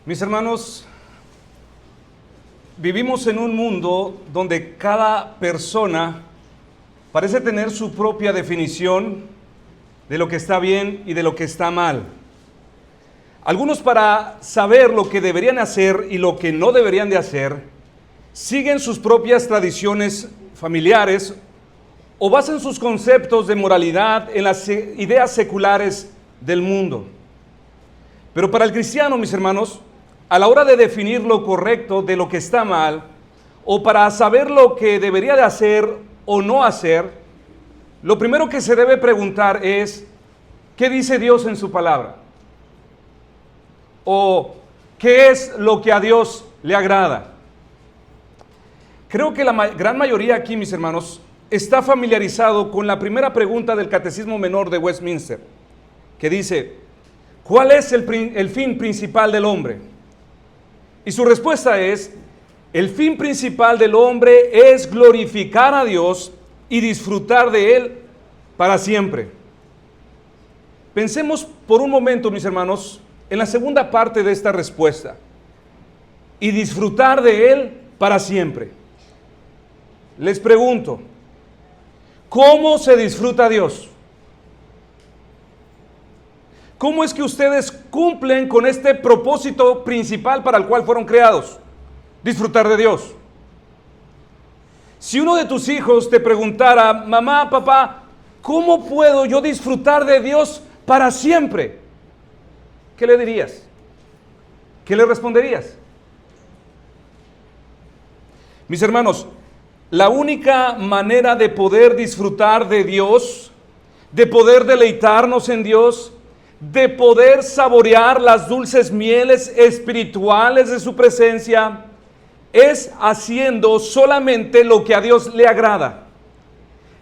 Mis hermanos, vivimos en un mundo donde cada persona parece tener su propia definición de lo que está bien y de lo que está mal. Algunos, para saber lo que deberían hacer y lo que no deberían de hacer, siguen sus propias tradiciones familiares o basan sus conceptos de moralidad en las ideas seculares del mundo. Pero para el cristiano, mis hermanos, a la hora de definir lo correcto de lo que está mal, o para saber lo que debería de hacer o no hacer, lo primero que se debe preguntar es, ¿qué dice Dios en su palabra? ¿O qué es lo que a Dios le agrada? Creo que la gran mayoría aquí, mis hermanos, está familiarizado con la primera pregunta del Catecismo Menor de Westminster, que dice, ¿cuál es el fin principal del hombre? Y su respuesta es, el fin principal del hombre es glorificar a Dios y disfrutar de Él para siempre. Pensemos por un momento, mis hermanos, en la segunda parte de esta respuesta. Y disfrutar de Él para siempre. Les pregunto, ¿cómo se disfruta a Dios? ¿Cómo es que ustedes cumplen con este propósito principal para el cual fueron creados? Disfrutar de Dios. Si uno de tus hijos te preguntara, mamá, papá, ¿cómo puedo yo disfrutar de Dios para siempre? ¿Qué le dirías? ¿Qué le responderías? Mis hermanos, la única manera de poder disfrutar de Dios, de poder deleitarnos en Dios, de poder saborear las dulces mieles espirituales de su presencia, es haciendo solamente lo que a Dios le agrada.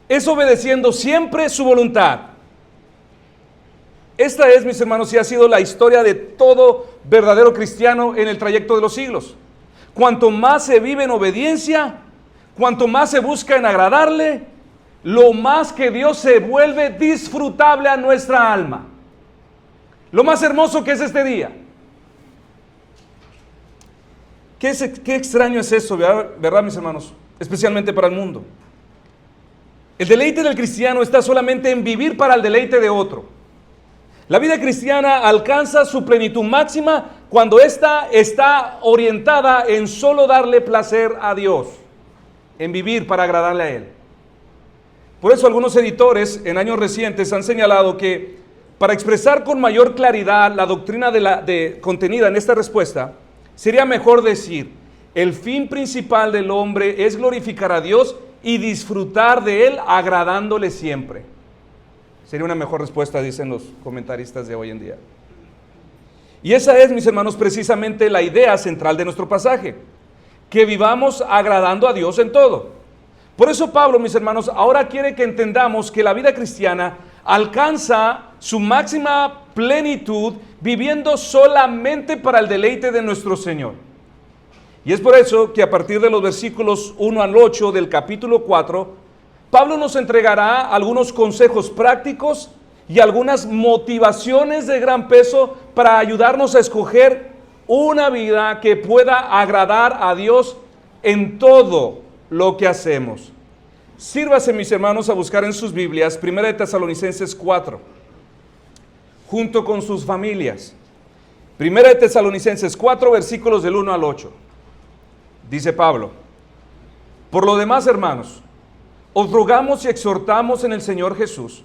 Es obedeciendo siempre su voluntad. Esta es, mis hermanos, y ha sido la historia de todo verdadero cristiano en el trayecto de los siglos. Cuanto más se vive en obediencia, cuanto más se busca en agradarle, lo más que Dios se vuelve disfrutable a nuestra alma. Lo más hermoso que es este día. Qué extraño es eso, ¿verdad, mis hermanos? Especialmente para el mundo. El deleite del cristiano está solamente en vivir para el deleite de otro. La vida cristiana alcanza su plenitud máxima cuando ésta está orientada en solo darle placer a Dios, en vivir para agradarle a Él. Por eso algunos editores en años recientes han señalado que para expresar con mayor claridad la doctrina contenida en esta respuesta, sería mejor decir, el fin principal del hombre es glorificar a Dios y disfrutar de Él agradándole siempre. Sería una mejor respuesta, dicen los comentaristas de hoy en día. Y esa es, mis hermanos, precisamente la idea central de nuestro pasaje, que vivamos agradando a Dios en todo. Por eso Pablo, mis hermanos, ahora quiere que entendamos que la vida cristiana alcanza su máxima plenitud viviendo solamente para el deleite de nuestro Señor. Y es por eso que a partir de los versículos 1 al 8 del capítulo 4, Pablo nos entregará algunos consejos prácticos y algunas motivaciones de gran peso para ayudarnos a escoger una vida que pueda agradar a Dios en todo lo que hacemos. Sírvase, mis hermanos, a buscar en sus Biblias 1 Tesalonicenses 4, junto con sus familias. 1 Tesalonicenses 4, versículos del 1 al 8. Dice Pablo, por lo demás, hermanos, os rogamos y exhortamos en el Señor Jesús,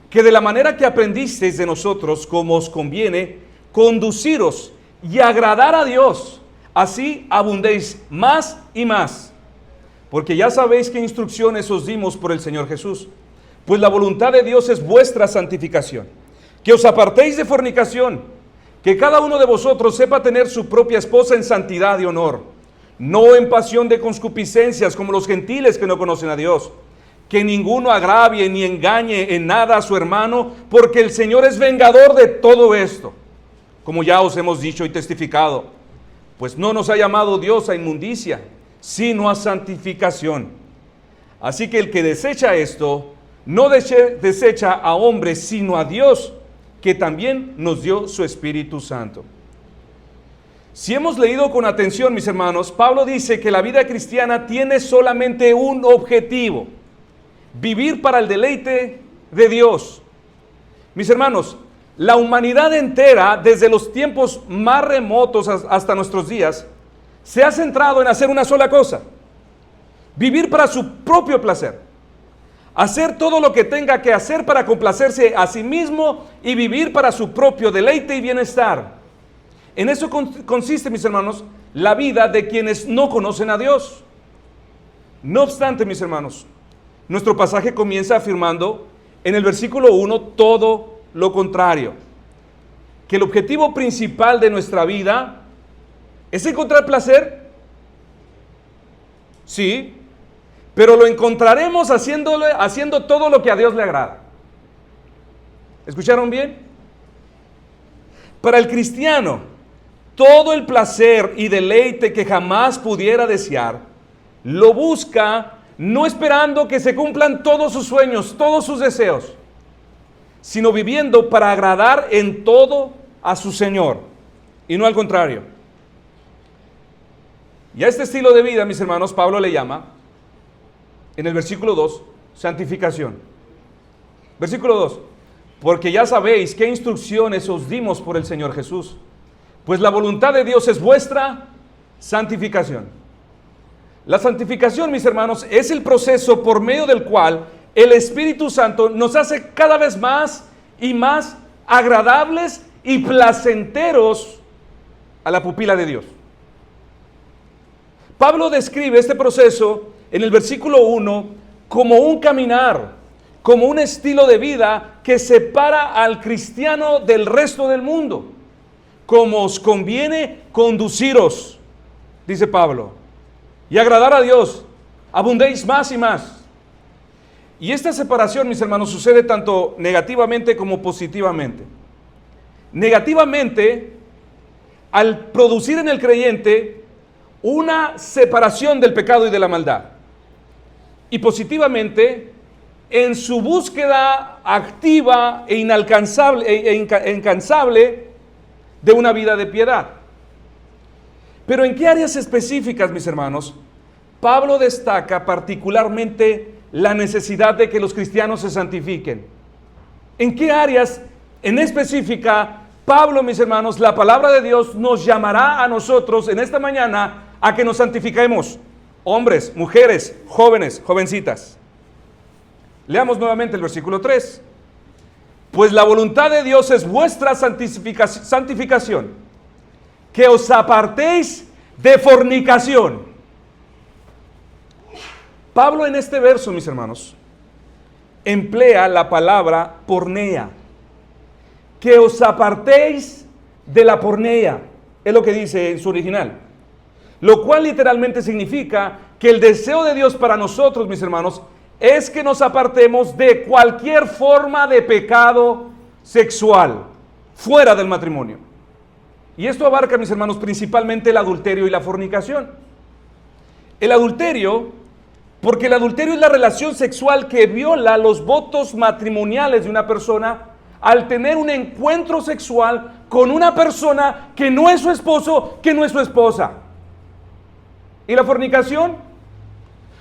que de la manera que aprendisteis de nosotros, como os conviene, conduciros y agradar a Dios, así abundéis más y más. Porque ya sabéis qué instrucciones os dimos por el Señor Jesús. Pues la voluntad de Dios es vuestra santificación, que os apartéis de fornicación, que cada uno de vosotros sepa tener su propia esposa en santidad y honor, no en pasión de concupiscencias como los gentiles que no conocen a Dios, que ninguno agravie ni engañe en nada a su hermano, porque el Señor es vengador de todo esto, como ya os hemos dicho y testificado, pues no nos ha llamado Dios a inmundicia, sino a santificación. Así que el que desecha esto, no desecha a hombres, sino a Dios, que también nos dio su Espíritu Santo. Si hemos leído con atención, mis hermanos, Pablo dice que la vida cristiana tiene solamente un objetivo: vivir para el deleite de Dios. Mis hermanos, la humanidad entera, desde los tiempos más remotos hasta nuestros días, se ha centrado en hacer una sola cosa: vivir para su propio placer, hacer todo lo que tenga que hacer para complacerse a sí mismo y vivir para su propio deleite y bienestar. En eso consiste, mis hermanos, la vida de quienes no conocen a Dios. No obstante, mis hermanos, nuestro pasaje comienza afirmando en el versículo 1 todo lo contrario: que el objetivo principal de nuestra vida es encontrar placer. Sí, pero lo encontraremos haciendo todo lo que a Dios le agrada. ¿Escucharon bien? Para el cristiano, todo el placer y deleite que jamás pudiera desear, lo busca no esperando que se cumplan todos sus sueños, todos sus deseos, sino viviendo para agradar en todo a su Señor, y no al contrario. Y a este estilo de vida, mis hermanos, Pablo le llama, en el versículo 2, santificación. Versículo 2: porque ya sabéis qué instrucciones os dimos por el Señor Jesús, pues la voluntad de Dios es vuestra santificación. La santificación, mis hermanos, es el proceso por medio del cual el Espíritu Santo nos hace cada vez más y más agradables y placenteros a la pupila de Dios. Pablo describe este proceso en el versículo 1 como un caminar, como un estilo de vida que separa al cristiano del resto del mundo. Como os conviene conduciros, dice Pablo, y agradar a Dios, abundéis más y más. Y esta separación, mis hermanos, sucede tanto negativamente como positivamente. Negativamente, al producir en el creyente una separación del pecado y de la maldad. Y positivamente, en su búsqueda activa e incansable de una vida de piedad. Pero ¿en qué áreas específicas, mis hermanos, Pablo destaca particularmente la necesidad de que los cristianos se santifiquen? ¿En qué áreas en específica Pablo, mis hermanos, la palabra de Dios nos llamará a nosotros en esta mañana a que nos santifiquemos? Hombres, mujeres, jóvenes, jovencitas. Leamos nuevamente el versículo 3. Pues la voluntad de Dios es vuestra santificación, que os apartéis de fornicación. Pablo en este verso, mis hermanos, emplea la palabra porneia. Que os apartéis de la porneia, es lo que dice en su original. Lo cual literalmente significa que el deseo de Dios para nosotros, mis hermanos, es que nos apartemos de cualquier forma de pecado sexual fuera del matrimonio. Y esto abarca, mis hermanos, principalmente el adulterio y la fornicación. El adulterio, porque el adulterio es la relación sexual que viola los votos matrimoniales de una persona al tener un encuentro sexual con una persona que no es su esposo, que no es su esposa. ¿Y la fornicación?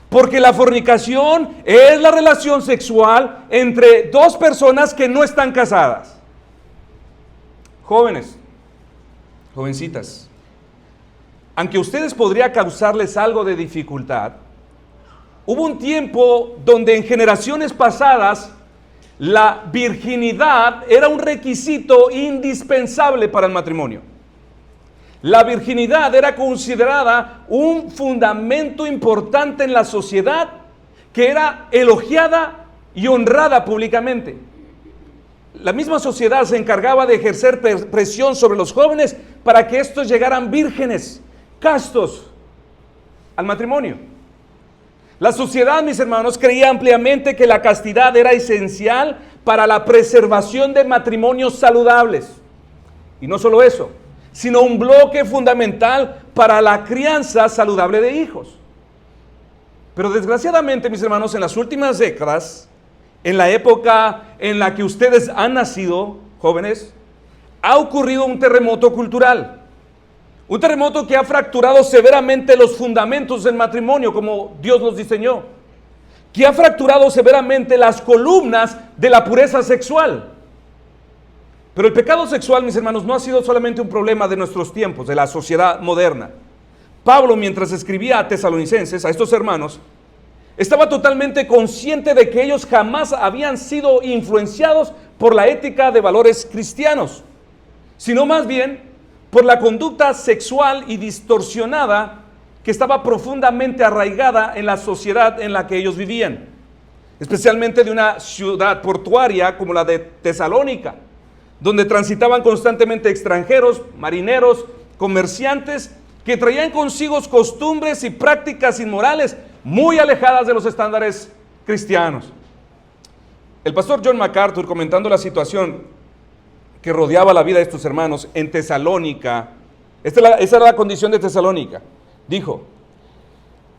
Porque la fornicación es la relación sexual entre dos personas que no están casadas. Jóvenes, jovencitas, aunque a ustedes podría causarles algo de dificultad, hubo un tiempo donde en generaciones pasadas la virginidad era un requisito indispensable para el matrimonio. La virginidad era considerada un fundamento importante en la sociedad que era elogiada y honrada públicamente. La misma sociedad se encargaba de ejercer presión sobre los jóvenes para que estos llegaran vírgenes, castos, al matrimonio. La sociedad, mis hermanos, creía ampliamente que la castidad era esencial para la preservación de matrimonios saludables. Y no solo eso, sino un bloque fundamental para la crianza saludable de hijos. Pero desgraciadamente, mis hermanos, en las últimas décadas, en la época en la que ustedes han nacido, jóvenes, ha ocurrido un terremoto cultural. Un terremoto que ha fracturado severamente los fundamentos del matrimonio como Dios los diseñó, que ha fracturado severamente las columnas de la pureza sexual. Pero el pecado sexual, mis hermanos, no ha sido solamente un problema de nuestros tiempos, de la sociedad moderna. Pablo, mientras escribía a Tesalonicenses, a estos hermanos, estaba totalmente consciente de que ellos jamás habían sido influenciados por la ética de valores cristianos, sino más bien por la conducta sexual y distorsionada que estaba profundamente arraigada en la sociedad en la que ellos vivían, especialmente de una ciudad portuaria como la de Tesalónica, donde transitaban constantemente extranjeros, marineros, comerciantes, que traían consigo costumbres y prácticas inmorales muy alejadas de los estándares cristianos. El pastor John MacArthur, comentando la situación que rodeaba la vida de estos hermanos en Tesalónica, esa era la condición de Tesalónica, dijo: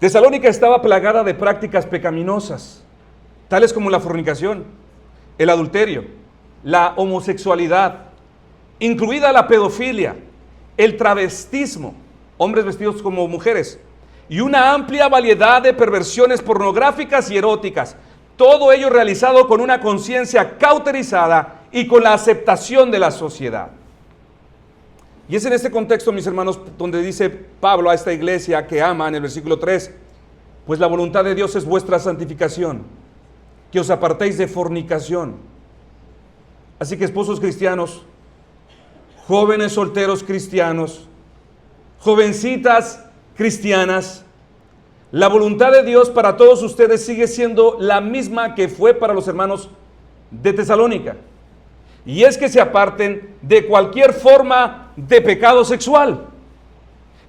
Tesalónica estaba plagada de prácticas pecaminosas, tales como la fornicación, el adulterio, la homosexualidad, incluida la pedofilia, el travestismo, hombres vestidos como mujeres, y una amplia variedad de perversiones pornográficas y eróticas, todo ello realizado con una conciencia cauterizada y con la aceptación de la sociedad. Y es en este contexto, mis hermanos, donde dice Pablo a esta iglesia que ama en el versículo 3, pues la voluntad de Dios es vuestra santificación, que os apartéis de fornicación. Así que esposos cristianos, jóvenes solteros cristianos, jovencitas cristianas, la voluntad de Dios para todos ustedes sigue siendo la misma que fue para los hermanos de Tesalónica. Y es que se aparten de cualquier forma de pecado sexual,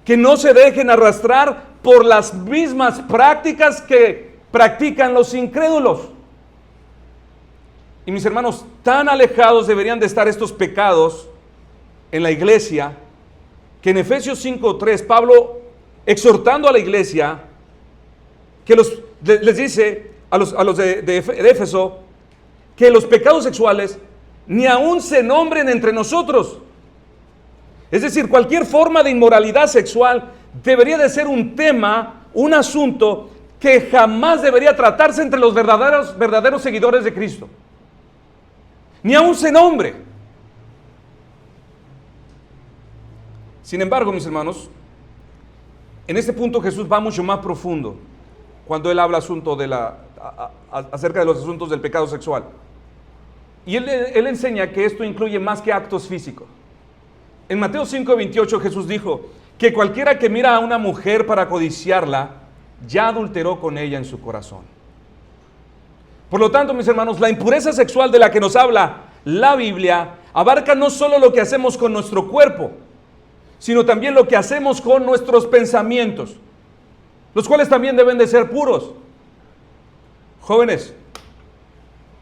que no se dejen arrastrar por las mismas prácticas que practican los incrédulos. Y mis hermanos, tan alejados deberían de estar estos pecados en la iglesia, que en Efesios 5:3 Pablo, exhortando a la iglesia, que les dice a los de Éfeso que los pecados sexuales ni aún se nombren entre nosotros. Es decir, cualquier forma de inmoralidad sexual debería de ser un tema, un asunto que jamás debería tratarse entre los verdaderos seguidores de Cristo. Ni aún se nombre. Sin embargo, mis hermanos, en este punto Jesús va mucho más profundo cuando Él habla acerca de los asuntos del pecado sexual. Y él enseña que esto incluye más que actos físicos. En Mateo 5:28 Jesús dijo que cualquiera que mira a una mujer para codiciarla, ya adulteró con ella en su corazón. Por lo tanto, mis hermanos, la impureza sexual de la que nos habla la Biblia abarca no solo lo que hacemos con nuestro cuerpo, sino también lo que hacemos con nuestros pensamientos, los cuales también deben de ser puros. Jóvenes,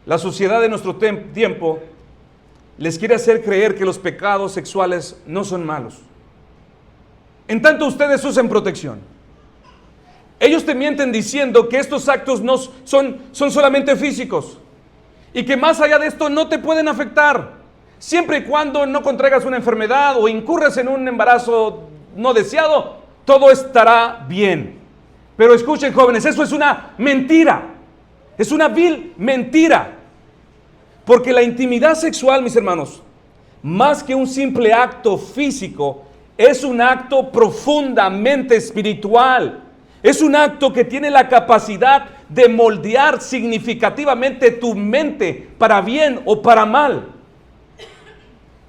la sociedad de nuestro tiempo les quiere hacer creer que los pecados sexuales no son malos, en tanto ustedes usen protección. Ellos te mienten diciendo que estos actos no son solamente físicos y que más allá de esto no te pueden afectar, siempre y cuando no contraigas una enfermedad o incurres en un embarazo no deseado, todo estará bien. Pero escuchen, jóvenes, eso es una mentira. Es una vil mentira. Porque la intimidad sexual, mis hermanos, más que un simple acto físico, es un acto profundamente espiritual. Es un acto que tiene la capacidad de moldear significativamente tu mente para bien o para mal.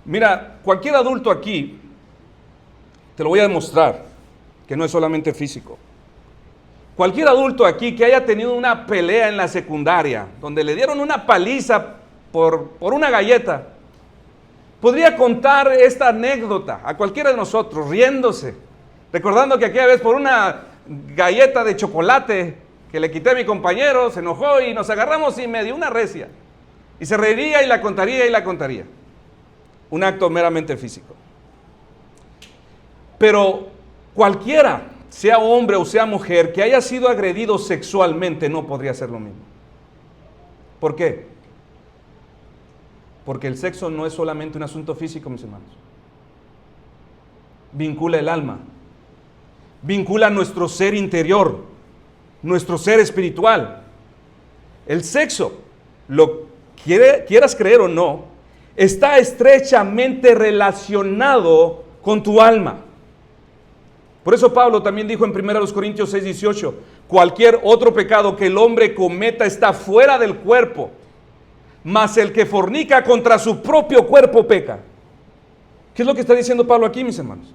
Mira, cualquier adulto aquí, te lo voy a demostrar, que no es solamente físico. Cualquier adulto aquí que haya tenido una pelea en la secundaria, donde le dieron una paliza por una galleta, podría contar esta anécdota a cualquiera de nosotros, riéndose, recordando que aquella vez por una galleta de chocolate que le quité a mi compañero, se enojó y nos agarramos y me dio una recia. Y se reiría y la contaría y la contaría. Un acto meramente físico. Pero cualquiera, sea hombre o sea mujer, que haya sido agredido sexualmente, no podría hacer lo mismo. ¿Por qué? Porque el sexo no es solamente un asunto físico, mis hermanos. vincula el alma, vincula nuestro ser interior, nuestro ser espiritual. El sexo, lo quieras creer o no, está estrechamente relacionado con tu alma. Por eso Pablo también dijo en 1 Corintios 6:18, cualquier otro pecado que el hombre cometa está fuera del cuerpo, mas el que fornica contra su propio cuerpo peca. ¿Qué es lo que está diciendo Pablo aquí, mis hermanos?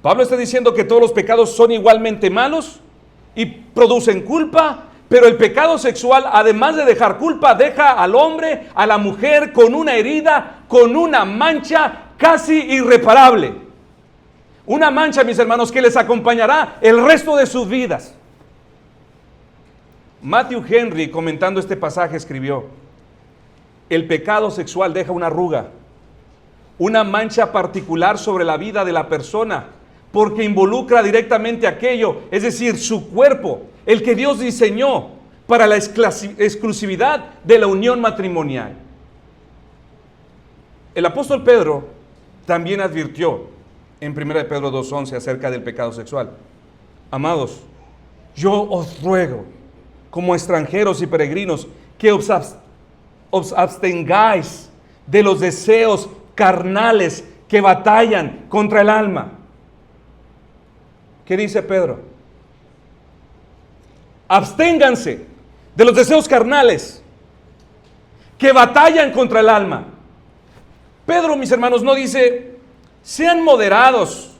Pablo está diciendo que todos los pecados son igualmente malos y producen culpa, pero el pecado sexual, además de dejar culpa, deja al hombre, a la mujer con una herida, con una mancha casi irreparable. Una mancha, mis hermanos, que les acompañará el resto de sus vidas. Matthew Henry, comentando este pasaje, escribió: el pecado sexual deja una arruga, una mancha particular sobre la vida de la persona, porque involucra directamente aquello, es decir, su cuerpo, el que Dios diseñó para la exclusividad de la unión matrimonial. El apóstol Pedro también advirtió en 1 Pedro 2:11 acerca del pecado sexual. Amados, yo os ruego, como extranjeros y peregrinos, que os abstengáis de los deseos carnales que batallan contra el alma. ¿Qué dice Pedro? Absténganse de los deseos carnales que batallan contra el alma. Pedro, mis hermanos, no dice, sean moderados.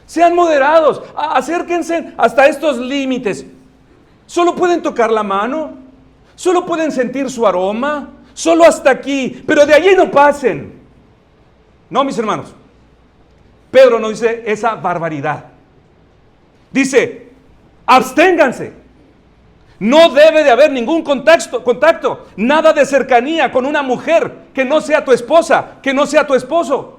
Sean moderados, acérquense hasta estos límites. Solo pueden tocar la mano, solo pueden sentir su aroma, solo hasta aquí, pero de allí no pasen. No, mis hermanos, Pedro no dice esa barbaridad. Dice, absténganse. No debe de haber ningún contacto, nada de cercanía con una mujer que no sea tu esposa, que no sea tu esposo,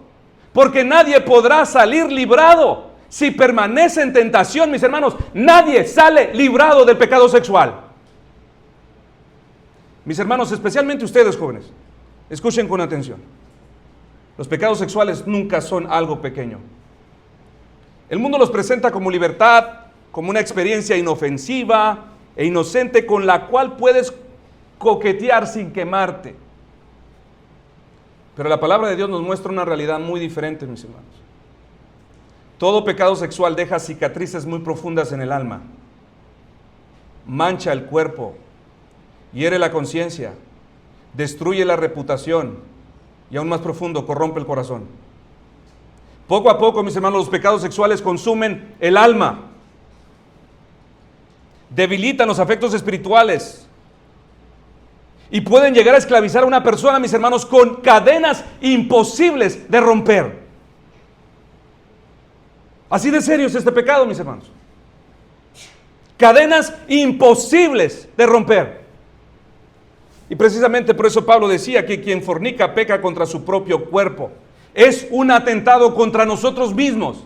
porque nadie podrá salir librado. Si permanece en tentación, mis hermanos, nadie sale librado del pecado sexual. Mis hermanos, especialmente ustedes jóvenes, escuchen con atención. Los pecados sexuales nunca son algo pequeño. El mundo los presenta como libertad, como una experiencia inofensiva e inocente con la cual puedes coquetear sin quemarte. Pero la palabra de Dios nos muestra una realidad muy diferente, mis hermanos. Todo pecado sexual deja cicatrices muy profundas en el alma, mancha el cuerpo, hiere la conciencia, destruye la reputación y aún más profundo, corrompe el corazón. Poco a poco, mis hermanos, los pecados sexuales consumen el alma, debilitan los afectos espirituales y pueden llegar a esclavizar a una persona, mis hermanos, con cadenas imposibles de romper. Así de serio es este pecado, mis hermanos. Cadenas imposibles de romper. Y precisamente por eso Pablo decía que quien fornica peca contra su propio cuerpo. Es un atentado contra nosotros mismos.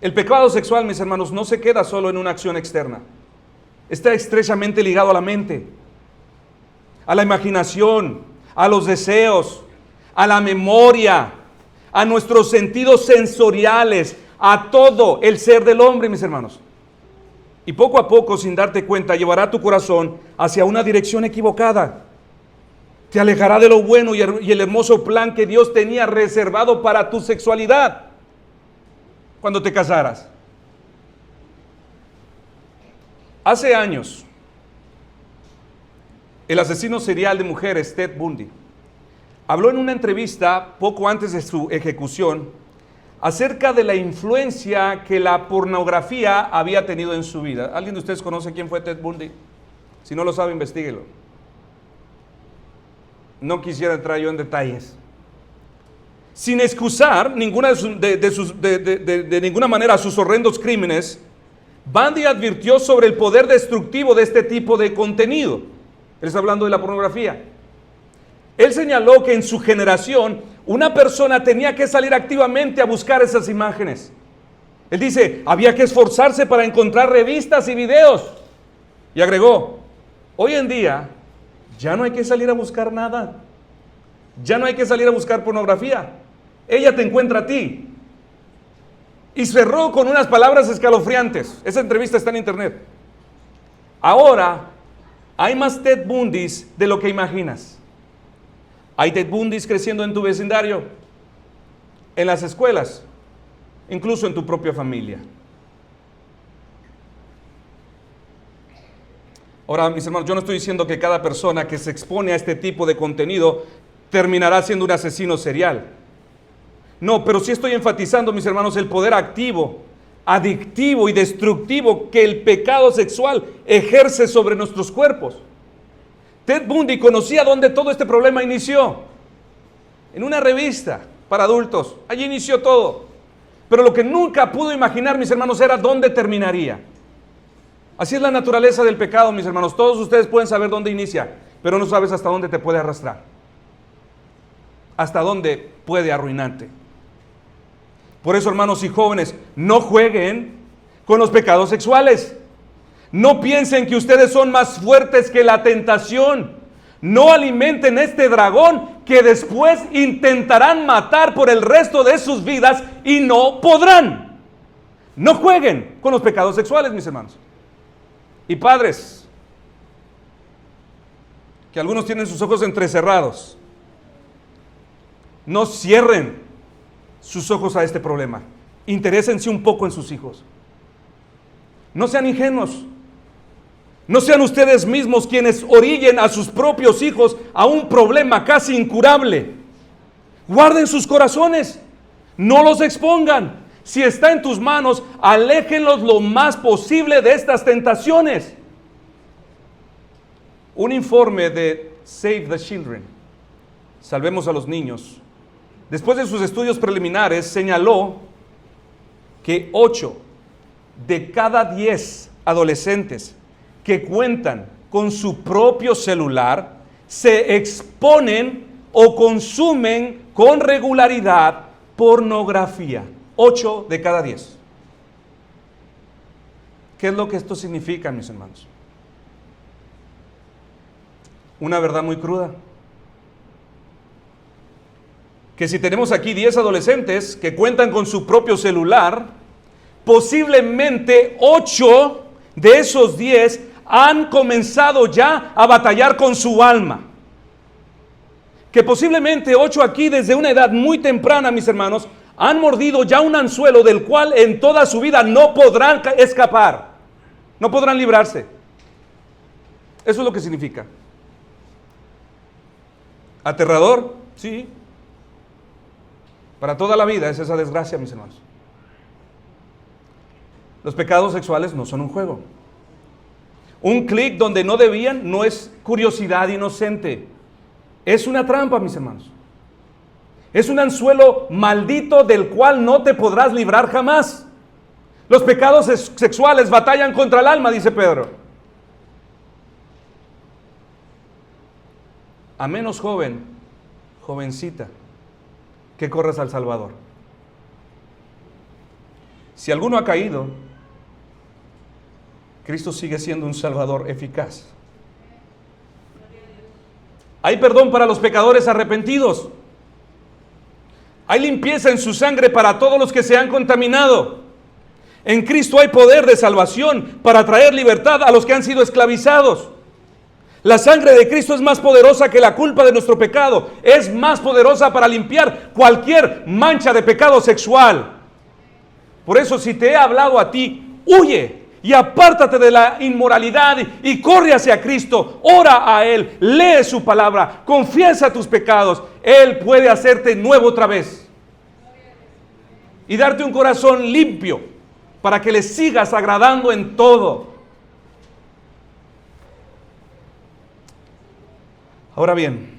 El pecado sexual, mis hermanos, no se queda solo en una acción externa. Está estrechamente ligado a la mente, a la imaginación, a los deseos, a la memoria, a nuestros sentidos sensoriales, a todo el ser del hombre, mis hermanos. Y poco a poco, sin darte cuenta, llevará tu corazón hacia una dirección equivocada. Te alejará de lo bueno y el hermoso plan que Dios tenía reservado para tu sexualidad cuando te casaras. Hace años, el asesino serial de mujeres, Ted Bundy, habló en una entrevista poco antes de su ejecución acerca de la influencia que la pornografía había tenido en su vida. ¿Alguien de ustedes conoce quién fue Ted Bundy? Si no lo sabe, investíguelo. No quisiera entrar yo en detalles. Sin excusar de ninguna manera sus horrendos crímenes, Bundy advirtió sobre el poder destructivo de este tipo de contenido. Él está hablando de la pornografía. Él señaló que en su generación una persona tenía que salir activamente a buscar esas imágenes. Él dice, había que esforzarse para encontrar revistas y videos. Y agregó, hoy en día ya no hay que salir a buscar nada. Ya no hay que salir a buscar pornografía. Ella te encuentra a ti. Y cerró con unas palabras escalofriantes. Esa entrevista está en internet. Ahora hay más Ted Bundys de lo que imaginas. Hay Ted Bundys creciendo en tu vecindario, en las escuelas, incluso en tu propia familia. Ahora, mis hermanos, yo no estoy diciendo que cada persona que se expone a este tipo de contenido terminará siendo un asesino serial. No, pero sí estoy enfatizando, mis hermanos, el poder activo, adictivo y destructivo que el pecado sexual ejerce sobre nuestros cuerpos. Ted Bundy conocía dónde todo este problema inició. En una revista para adultos. Allí inició todo. Pero lo que nunca pudo imaginar, mis hermanos, era dónde terminaría. Así es la naturaleza del pecado, mis hermanos. Todos ustedes pueden saber dónde inicia, pero no sabes hasta dónde te puede arrastrar. Hasta dónde puede arruinarte. Por eso, hermanos y jóvenes, no jueguen con los pecados sexuales. No piensen que ustedes son más fuertes que la tentación. No alimenten este dragón que después intentarán matar por el resto de sus vidas y no podrán. No jueguen con los pecados sexuales, mis hermanos. Y padres, que algunos tienen sus ojos entrecerrados, no cierren sus ojos a este problema. Interésense un poco en sus hijos. No sean ingenuos. No sean ustedes mismos quienes orillen a sus propios hijos a un problema casi incurable. Guarden sus corazones. No los expongan. Si está en tus manos, aléjenlos lo más posible de estas tentaciones. Un informe de Save the Children, Salvemos a los Niños, después de sus estudios preliminares, señaló que 8 de cada 10 adolescentes que cuentan con su propio celular se exponen o consumen con regularidad pornografía. 8 de cada 10. ¿Qué es lo que esto significa, mis hermanos? Una verdad muy cruda. Que si tenemos aquí 10 adolescentes que cuentan con su propio celular, posiblemente 8 de esos 10 han comenzado ya a batallar con su alma. Que posiblemente 8 aquí desde una edad muy temprana, mis hermanos, han mordido ya un anzuelo del cual en toda su vida no podrán escapar, no podrán librarse. Eso es lo que significa. ¿Aterrador? Sí. Para toda la vida es esa desgracia, mis hermanos. Los pecados sexuales no son un juego. Un clic donde no debían no es curiosidad inocente. Es una trampa, mis hermanos. Es un anzuelo maldito del cual no te podrás librar jamás. Los pecados sexuales batallan contra el alma, dice Pedro. A menos joven, jovencita, que corras al Salvador. Si alguno ha caído, Cristo sigue siendo un Salvador eficaz. Hay perdón para los pecadores arrepentidos. Hay limpieza en su sangre para todos los que se han contaminado. En Cristo hay poder de salvación para traer libertad a los que han sido esclavizados. La sangre de Cristo es más poderosa que la culpa de nuestro pecado. Es más poderosa para limpiar cualquier mancha de pecado sexual. Por eso, si te he hablado a ti, huye y apártate de la inmoralidad y corre hacia Cristo. Ora a Él, lee su palabra, confiesa tus pecados. Él puede hacerte nuevo otra vez y darte un corazón limpio para que le sigas agradando en todo. Ahora bien,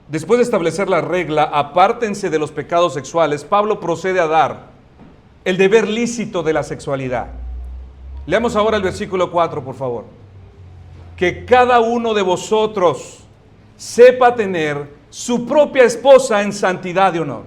después de establecer la regla, apártense de los pecados sexuales, Pablo procede a dar el deber lícito de la sexualidad. Leamos ahora el versículo 4, por favor. Que cada uno de vosotros sepa tener su propia esposa en santidad y honor.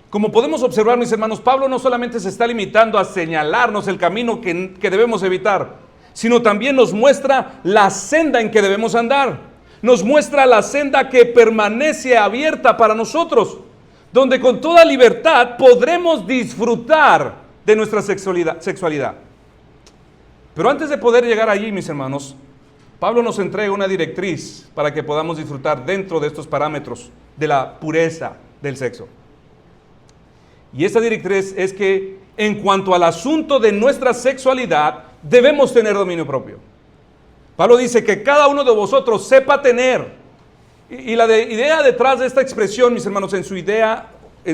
Como podemos observar, mis hermanos, Pablo no solamente se está limitando a señalarnos el camino que debemos evitar, sino también nos muestra la senda en que debemos andar. nos muestra la senda que permanece abierta para nosotros, donde con toda libertad podremos disfrutar de nuestra sexualidad. Pero antes de poder llegar allí, mis hermanos, Pablo nos entrega una directriz para que podamos disfrutar dentro de estos parámetros de la pureza del sexo. Y esta directriz es que en cuanto al asunto de nuestra sexualidad, debemos tener dominio propio. Pablo dice que cada uno de vosotros sepa tener. Y la idea detrás de esta expresión, mis hermanos, en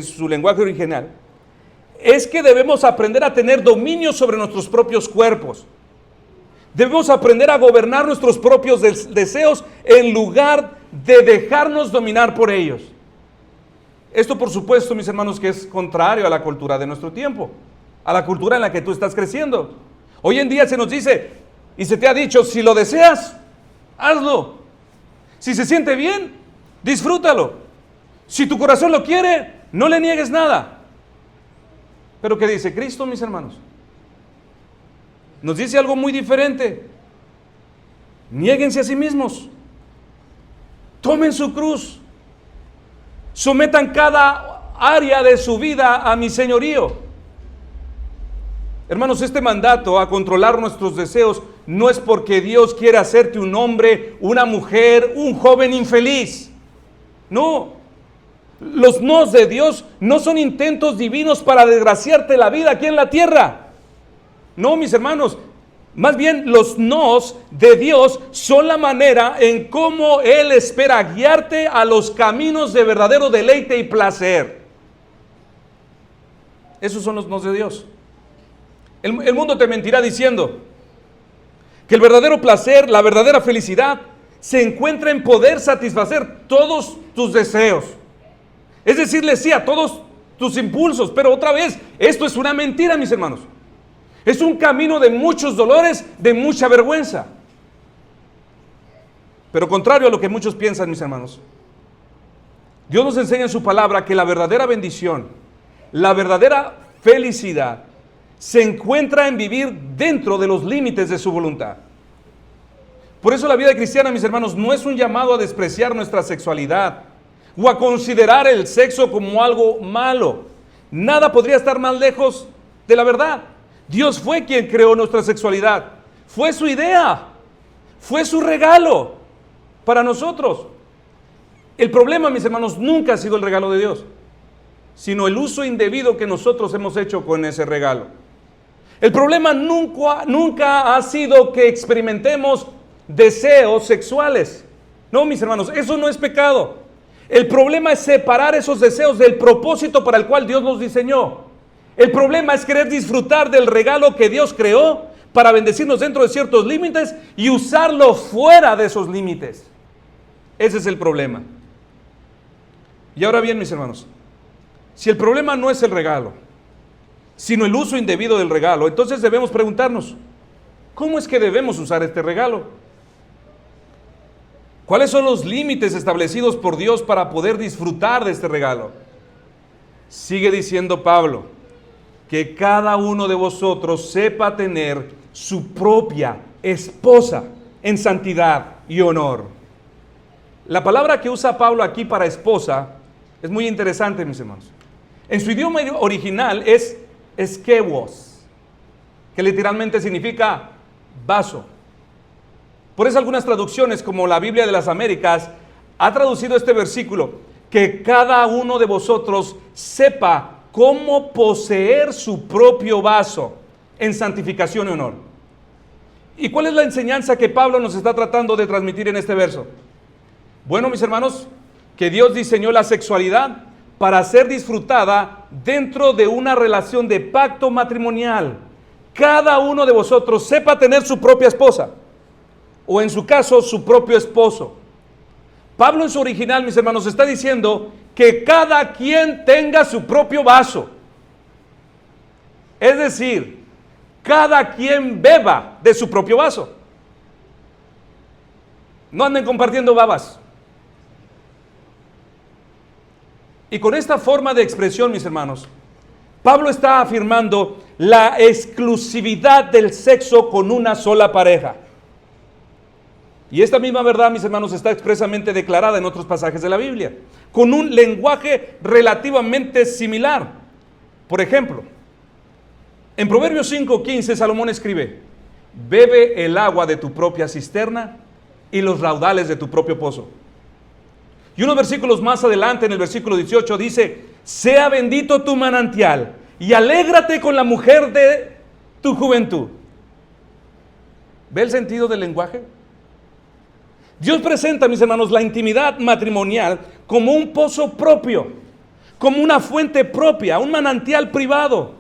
su lenguaje original, es que debemos aprender a tener dominio sobre nuestros propios cuerpos. Debemos aprender a gobernar nuestros propios deseos en lugar de dejarnos dominar por ellos. Esto, por supuesto, mis hermanos, que es contrario a la cultura de nuestro tiempo, a la cultura en la que tú estás creciendo. Hoy en día se nos dice, y se te ha dicho, si lo deseas, hazlo. Si se siente bien, disfrútalo. Si tu corazón lo quiere, no le niegues nada. Pero ¿qué dice Cristo, mis hermanos? Nos dice algo muy diferente. Niéguense a sí mismos. Tomen su cruz. Sometan cada área de su vida a mi señorío. Hermanos, este mandato a controlar nuestros deseos no es porque Dios quiere hacerte un hombre, una mujer, un joven infeliz. No. Los nos de Dios no son intentos divinos para desgraciarte la vida aquí en la tierra. No, mis hermanos, más bien los nos de Dios son la manera en cómo Él espera guiarte a los caminos de verdadero deleite y placer. Esos son los nos de Dios. El mundo te mentirá diciendo que el verdadero placer, la verdadera felicidad, se encuentra en poder satisfacer todos tus deseos. Es decirle sí a todos tus impulsos. Pero otra vez, esto es una mentira, mis hermanos. Es un camino de muchos dolores, de mucha vergüenza. Pero contrario a lo que muchos piensan, mis hermanos, Dios nos enseña en su palabra que la verdadera bendición, la verdadera felicidad, se encuentra en vivir dentro de los límites de su voluntad. Por eso la vida cristiana, mis hermanos, no es un llamado a despreciar nuestra sexualidad o a considerar el sexo como algo malo. Nada podría estar más lejos de la verdad. Dios fue quien creó nuestra sexualidad. Fue su idea. Fue su regalo para nosotros. El problema, mis hermanos, nunca ha sido el regalo de Dios, sino el uso indebido que nosotros hemos hecho con ese regalo. El problema nunca ha sido que experimentemos deseos sexuales. No, mis hermanos, eso no es pecado. El problema es separar esos deseos del propósito para el cual Dios los diseñó. El problema es querer disfrutar del regalo que Dios creó para bendecirnos dentro de ciertos límites y usarlo fuera de esos límites. Ese es el problema. Y ahora bien, mis hermanos, si el problema no es el regalo, sino el uso indebido del regalo, entonces debemos preguntarnos, ¿cómo es que debemos usar este regalo? ¿Cuáles son los límites establecidos por Dios para poder disfrutar de este regalo? Sigue diciendo Pablo, que cada uno de vosotros sepa tener su propia esposa en santidad y honor. La palabra que usa Pablo aquí para esposa es muy interesante, mis hermanos. En su idioma original es skewos, que literalmente significa vaso. Por eso algunas traducciones, como la Biblia de las Américas, ha traducido este versículo, que cada uno de vosotros sepa cómo poseer su propio vaso en santificación y honor. ¿Y cuál es la enseñanza que Pablo nos está tratando de transmitir en este verso? Bueno, mis hermanos, que Dios diseñó la sexualidad para ser disfrutada dentro de una relación de pacto matrimonial. Cada uno de vosotros sepa tener su propia esposa, o en su caso, su propio esposo. Pablo en su original, mis hermanos, está diciendo que cada quien tenga su propio vaso. Es decir, cada quien beba de su propio vaso. No anden compartiendo babas. Y con esta forma de expresión, mis hermanos, Pablo está afirmando la exclusividad del sexo con una sola pareja. Y esta misma verdad, mis hermanos, está expresamente declarada en otros pasajes de la Biblia, con un lenguaje relativamente similar. Por ejemplo, en Proverbios 5:15, Salomón escribe: bebe el agua de tu propia cisterna y los raudales de tu propio pozo. Y unos versículos más adelante, en el versículo 18, dice: sea bendito tu manantial y alégrate con la mujer de tu juventud. ¿Ve el sentido del lenguaje? Dios presenta, mis hermanos, la intimidad matrimonial como un pozo propio, como una fuente propia, un manantial privado.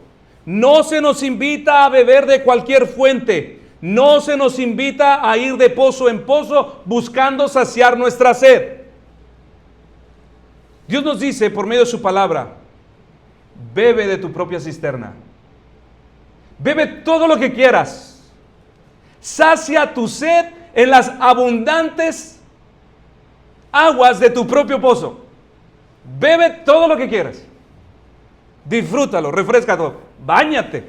No se nos invita a beber de cualquier fuente. No se nos invita a ir de pozo en pozo buscando saciar nuestra sed. Dios nos dice por medio de su palabra: bebe de tu propia cisterna. Bebe todo lo que quieras. Sacia tu sed en las abundantes aguas de tu propio pozo. Bebe todo lo que quieras. Disfrútalo, refréscalo, báñate.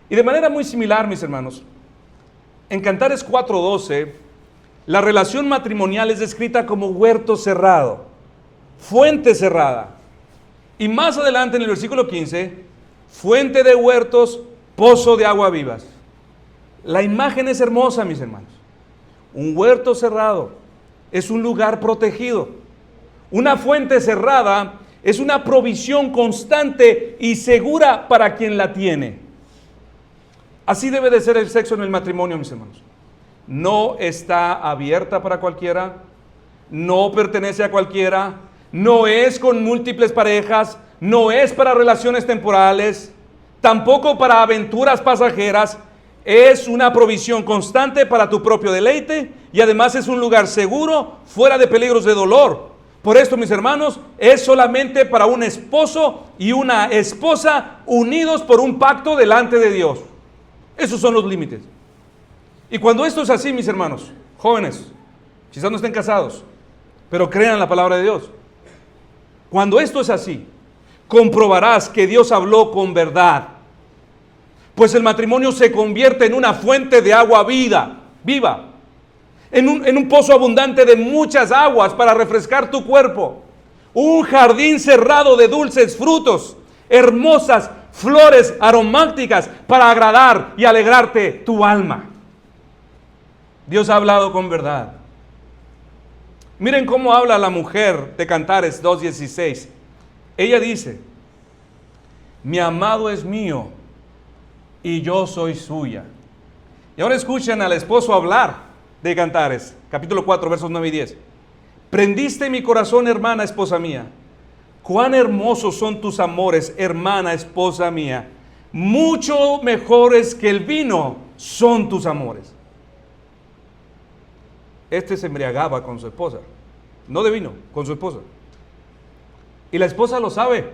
Y de manera muy similar, mis hermanos, en Cantares 4:12, la relación matrimonial es descrita como huerto cerrado, fuente cerrada. Y más adelante en el versículo 15, fuente de huertos, pozo de agua vivas. La imagen es hermosa, mis hermanos. Un huerto cerrado es un lugar protegido. Una fuente cerrada es una provisión constante y segura para quien la tiene. Así debe de ser el sexo en el matrimonio, mis hermanos. No está abierta para cualquiera, no pertenece a cualquiera, no es con múltiples parejas, no es para relaciones temporales, tampoco para aventuras pasajeras. Es una provisión constante para tu propio deleite y además es un lugar seguro, fuera de peligros de dolor. Por esto, mis hermanos, es solamente para un esposo y una esposa unidos por un pacto delante de Dios. Esos son los límites. Y cuando esto es así, mis hermanos, jóvenes, quizás no estén casados, pero crean la palabra de Dios. Cuando esto es así, comprobarás que Dios habló con verdad. Pues el matrimonio se convierte en una fuente de agua viva, en un pozo abundante de muchas aguas para refrescar tu cuerpo, un jardín cerrado de dulces frutos, hermosas flores aromáticas para agradar y alegrarte tu alma. Dios ha hablado con verdad. Miren cómo habla la mujer de Cantares 2:16. Ella dice: mi amado es mío y yo soy suya. Y ahora escuchen al esposo hablar de Cantares, capítulo 4, versos 9 y 10. Prendiste mi corazón, hermana, esposa mía. Cuán hermosos son tus amores, hermana, esposa mía. Mucho mejores que el vino son tus amores. Este se embriagaba con su esposa, no de vino, con su esposa. Y la esposa lo sabe.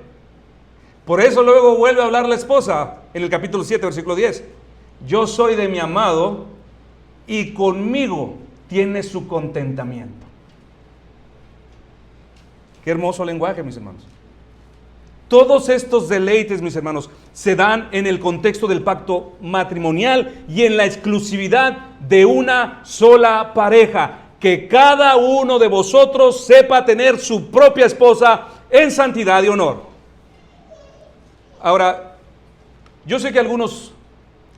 Por eso luego vuelve a hablar la esposa en el capítulo 7, versículo 10. Yo soy de mi amado y conmigo tiene su contentamiento. Qué hermoso lenguaje, mis hermanos. Todos estos deleites, mis hermanos, se dan en el contexto del pacto matrimonial y en la exclusividad de una sola pareja. Que cada uno de vosotros sepa tener su propia esposa en santidad y honor. Ahora, yo sé que algunos,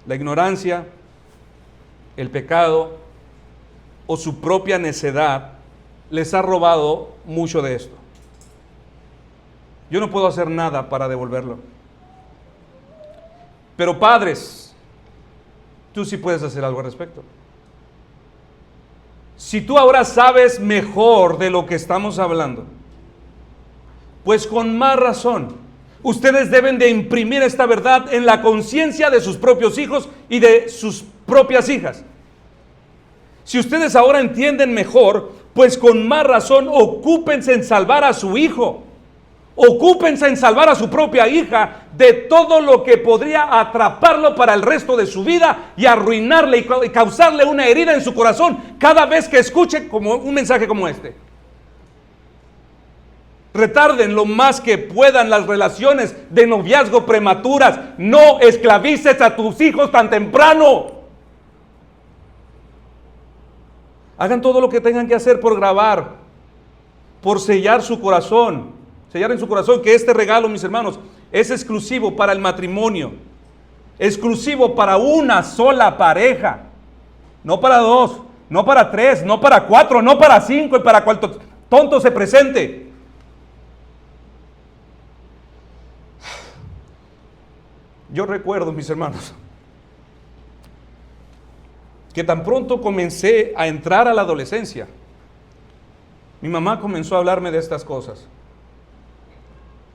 la ignorancia, el pecado o su propia necedad les ha robado mucho de esto. Yo no puedo hacer nada para devolverlo. Pero padres, tú sí puedes hacer algo al respecto. Si tú ahora sabes mejor de lo que estamos hablando, pues con más razón, ustedes deben de imprimir esta verdad en la conciencia de sus propios hijos y de sus propias hijas. Si ustedes ahora entienden mejor, pues con más razón ocúpense en salvar a su hijo. Ocúpense en salvar a su propia hija de todo lo que podría atraparlo para el resto de su vida y arruinarle y causarle una herida en su corazón cada vez que escuche como un mensaje como este. Retarden lo más que puedan las relaciones de noviazgo prematuras. No esclavices a tus hijos tan temprano. Hagan todo lo que tengan que hacer por grabar, por sellar su corazón, sellar en su corazón que este regalo, mis hermanos, es exclusivo para el matrimonio, exclusivo para una sola pareja, no para dos, no para tres, no para cuatro, no para cinco y para cuanto tonto se presente. Yo recuerdo, mis hermanos, que tan pronto comencé a entrar a la adolescencia, mi mamá comenzó a hablarme de estas cosas.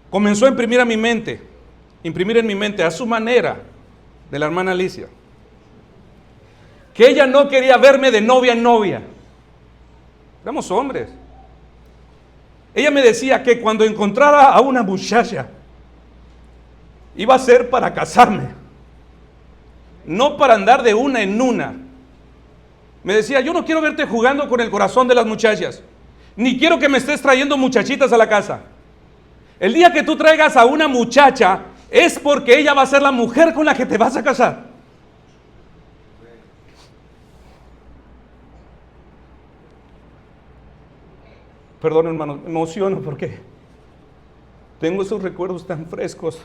Comenzó a imprimir en mi mente a su manera, de la hermana Alicia, que ella no quería verme de novia en novia. Éramos hombres. Ella me decía que cuando encontrara a una muchacha, iba a ser para casarme, no para andar de una en una. Me decía, yo no quiero verte jugando con el corazón de las muchachas, ni quiero que me estés trayendo muchachitas a la casa. El día que tú traigas a una muchacha, es porque ella va a ser la mujer con la que te vas a casar. Perdón, hermano, me emociono porque tengo esos recuerdos tan frescos.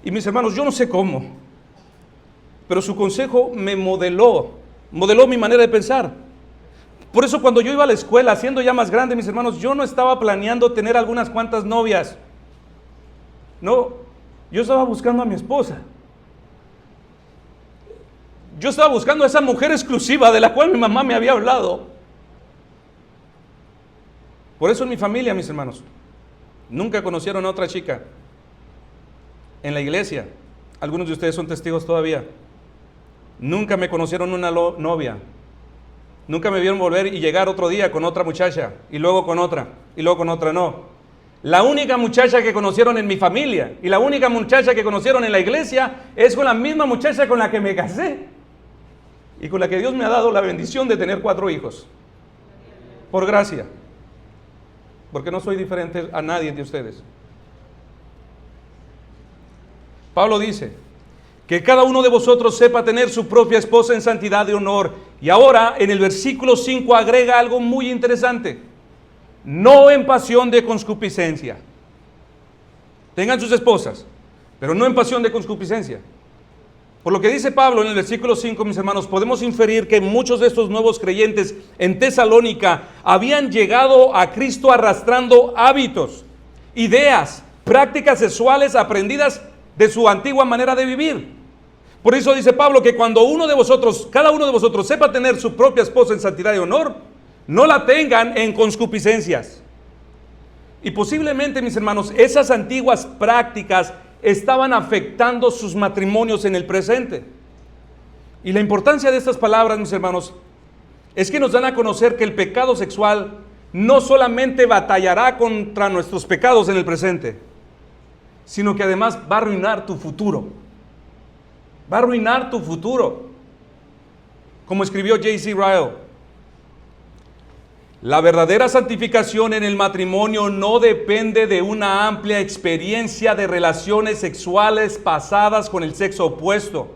Y mis hermanos, yo no sé cómo, pero su consejo me modeló mi manera de pensar. Por eso cuando yo iba a la escuela, siendo ya más grande, mis hermanos, yo no estaba planeando tener algunas cuantas novias. No, yo estaba buscando a mi esposa. Yo estaba buscando a esa mujer exclusiva de la cual mi mamá me había hablado. Por eso en mi familia, mis hermanos, nunca conocieron a otra chica. En la iglesia, algunos de ustedes son testigos todavía, nunca me conocieron una novia. Nunca me vieron volver y llegar otro día con otra muchacha, y luego con otra, y luego con otra, no. La única muchacha que conocieron en mi familia, y la única muchacha que conocieron en la iglesia, es con la misma muchacha con la que me casé, y con la que Dios me ha dado la bendición de tener 4 hijos. Por gracia. Porque no soy diferente a nadie de ustedes. Pablo dice, que cada uno de vosotros sepa tener su propia esposa en santidad y honor. Y ahora en el versículo 5 agrega algo muy interesante. No en pasión de concupiscencia. Tengan sus esposas, pero no en pasión de concupiscencia. Por lo que dice Pablo en el versículo 5, mis hermanos, podemos inferir que muchos de estos nuevos creyentes en Tesalónica habían llegado a Cristo arrastrando hábitos, ideas, prácticas sexuales aprendidas de su antigua manera de vivir. Por eso dice Pablo que cuando cada uno de vosotros sepa tener su propia esposa en santidad y honor, no la tengan en concupiscencias. Y posiblemente, mis hermanos, esas antiguas prácticas estaban afectando sus matrimonios en el presente. Y la importancia de estas palabras, mis hermanos, es que nos dan a conocer que el pecado sexual no solamente batallará contra nuestros pecados en el presente, sino que además va a arruinar tu futuro. Va a arruinar tu futuro. Como escribió J.C. Ryle, la verdadera santificación en el matrimonio no depende de una amplia experiencia de relaciones sexuales pasadas con el sexo opuesto,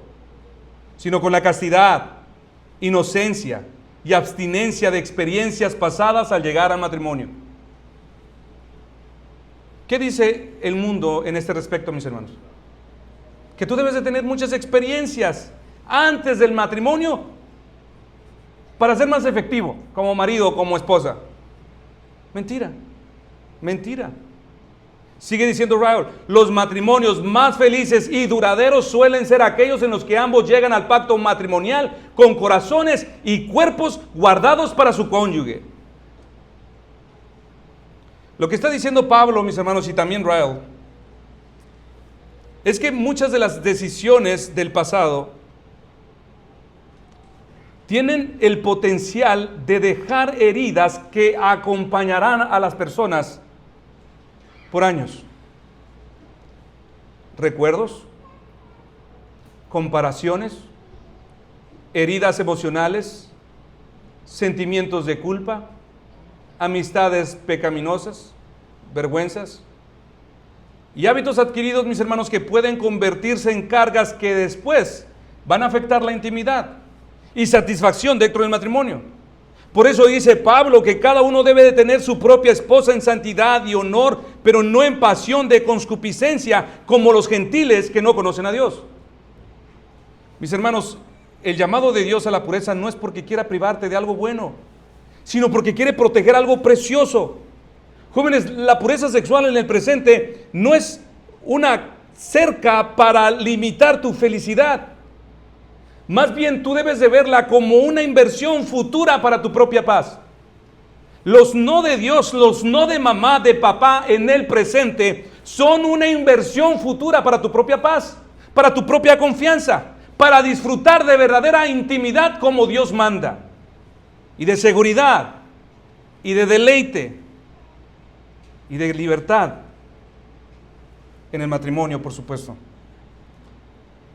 sino con la castidad, inocencia y abstinencia de experiencias pasadas al llegar al matrimonio. ¿Qué dice el mundo en este respecto, mis hermanos? Que tú debes de tener muchas experiencias antes del matrimonio para ser más efectivo como marido o como esposa. Mentira, mentira. Sigue diciendo Ryle, los matrimonios más felices y duraderos suelen ser aquellos en los que ambos llegan al pacto matrimonial con corazones y cuerpos guardados para su cónyuge. Lo que está diciendo Pablo, mis hermanos, y también Ryle, es que muchas de las decisiones del pasado tienen el potencial de dejar heridas que acompañarán a las personas por años. Recuerdos, comparaciones, heridas emocionales, sentimientos de culpa, amistades pecaminosas, vergüenzas y hábitos adquiridos, mis hermanos, que pueden convertirse en cargas que después van a afectar la intimidad y satisfacción dentro del matrimonio. Por eso dice Pablo que cada uno debe de tener su propia esposa en santidad y honor, pero no en pasión de concupiscencia, como los gentiles que no conocen a Dios. Mis hermanos, el llamado de Dios a la pureza no es porque quiera privarte de algo bueno, sino porque quiere proteger algo precioso. Jóvenes, la pureza sexual en el presente no es una cerca para limitar tu felicidad. Más bien tú debes de verla como una inversión futura para tu propia paz. Los no de Dios, los no de mamá, de papá en el presente son una inversión futura para tu propia paz, para tu propia confianza, para disfrutar de verdadera intimidad como Dios manda, y de seguridad, y de deleite, y de libertad en el matrimonio, por supuesto.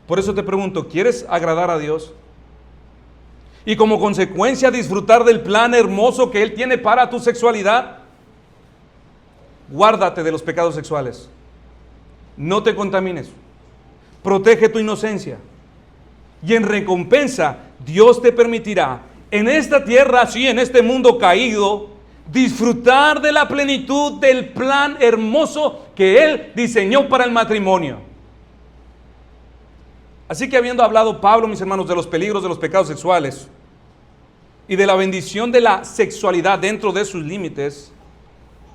Por eso te pregunto, ¿quieres agradar a Dios? Y como consecuencia disfrutar del plan hermoso que Él tiene para tu sexualidad. Guárdate de los pecados sexuales. No te contamines. Protege tu inocencia. Y en recompensa, Dios te permitirá en esta tierra, sí, en este mundo caído, disfrutar de la plenitud del plan hermoso que Él diseñó para el matrimonio. Así que habiendo hablado Pablo, mis hermanos, de los peligros de los pecados sexuales y de la bendición de la sexualidad dentro de sus límites,